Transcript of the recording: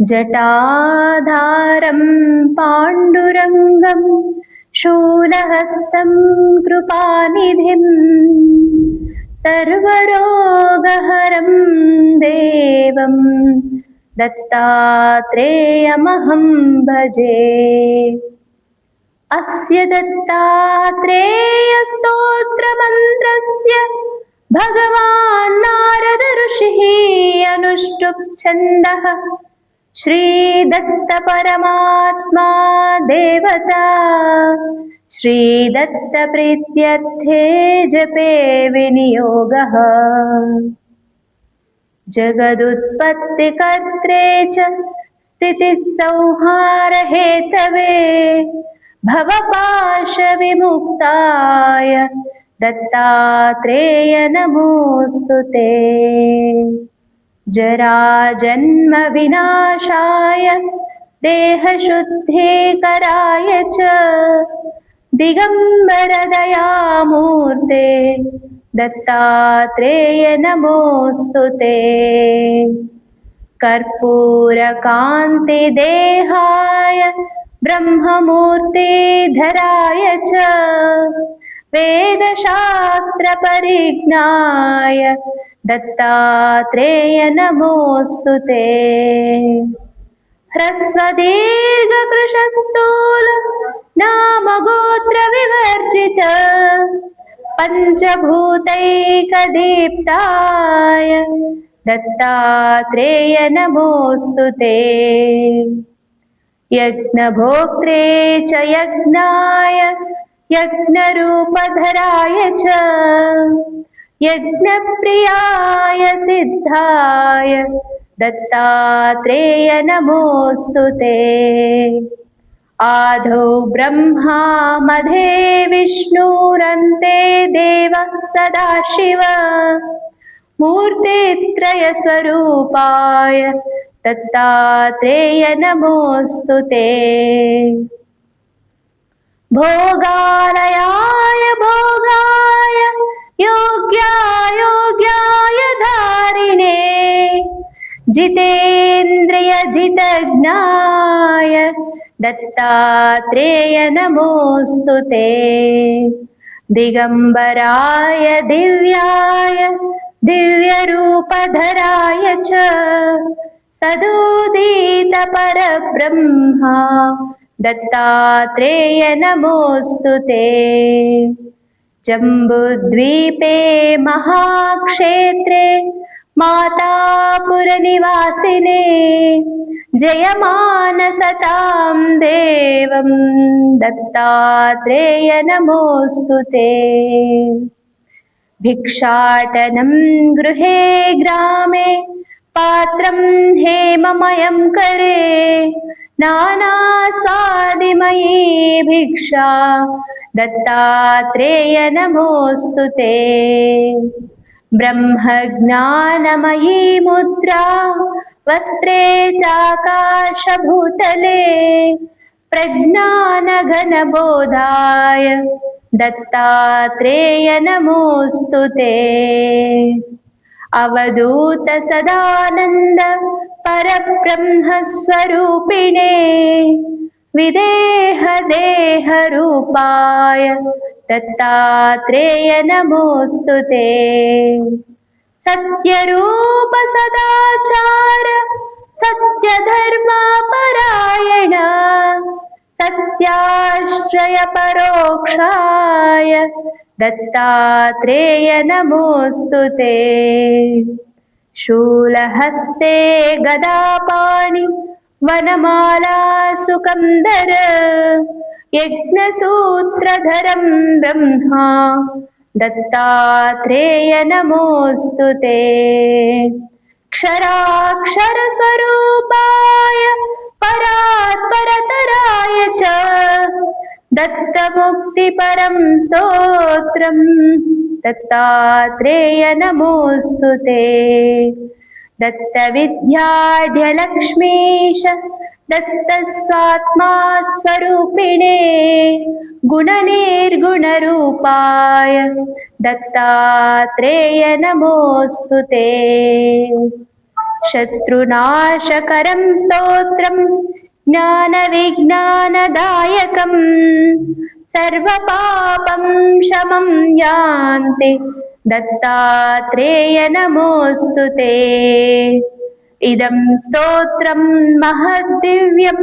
जटाधारं पाण्डुरङ्गं शूलहस्तं कृपानिधिं सर्वरोगहरं देवं दत्तात्रेयमहं भजे। अस्य दत्तात्रेयस्तोत्रमन्त्रस्य भगवान् नारद ऋषिः अनुष्टुप् छन्दः श्रीदत्तपरमात्मा देवता श्रीदत्तप्रीत्यर्थे जपे विनियोगः। जगदुत्पत्तिकर्त्रे च स्थितिसंहारहेतवे भवपाशविमुक्ताय दत्तात्रेय नमोऽस्तुते। जराजन्मविनाशाय देहशुद्धीकराय च दिगम्बरदयामूर्ते दत्तात्रेय नमोऽस्तुते। कर्पूरकान्तिदेहाय ब्रह्ममूर्तिधराय च वेदशास्त्रपरिज्ञाय दत्तात्रेय नमोऽस्तुते। ह्रस्वदीर्घकृशस्थूल नामगोत्रविवर्जित पञ्चभूतैकदीप्ताय दत्तात्रेय नमोऽस्तुते। यज्ञभोक्त्रे च यज्ञाय यज्ञरूपधराय च यज्ञप्रियाय सिद्धाय दत्तात्रेय नमोऽस्तुते। आदौ ब्रह्मा मध्ये विष्णुरन्ते देवः सदाशिव मूर्तित्रयस्वरूपाय दत्तात्रेय नमोऽस्तुते। भोगालयाय भोगाय योग्यायोग्याय धारिणे जितेन्द्रियजितज्ञाय दत्तात्रेय नमोऽस्तुते। दिगम्बराय दिव्याय दिव्यरूपधराय च सदोदितपरब्रह्मा दत्तात्रेय नमोऽस्तुते। जम्बुद्वीपे महाक्षेत्रे मातापुरनिवासिने जयमानसतां देवं दत्तात्रेय नमोऽस्तुते। भिक्षाटनं गृहे ग्रामे पात्रं हेममयं करे नानास्वादिमयी भिक्षा दत्तात्रेय नमोऽस्तुते। ब्रह्मज्ञानमयी मुद्रा वस्त्रे चाकाशभूतले प्रज्ञानघनबोधाय दत्तात्रेय नमोऽस्तुते। अवधूत सदानन्द परब्रह्मस्वरूपिणे विदेह देहरूपाय दत्तात्रेय नमोऽस्तुते। सत्यरूप सदाचार सत्यधर्मपरायण सत्याश्रय परोक्षाय दत्तात्रेय नमोऽस्तुते। शूलहस्ते गदापाणि वनमाला सुकन्दर यज्ञसूत्रधरं ब्रह्मा दत्तात्रेय नमोऽस्तुते। क्षराक्षरस्वरूपाय परात्परतराय च दत्तमुक्तिपरं स्तोत्रं दत्तात्रेय नमोऽस्तुते। दत्तविद्याढ्यलक्ष्मीश दत्तस्वात्मा स्वरूपिणे गुणनिर्गुणरूपाय दत्तात्रेय नमोऽस्तुते। शत्रुनाशकरं स्तोत्रं ज्ञानविज्ञानदायकं सर्वपापं शमं यान्ति दत्तात्रेय नमोऽस्तु ते। इदं स्तोत्रं महद्दिव्यं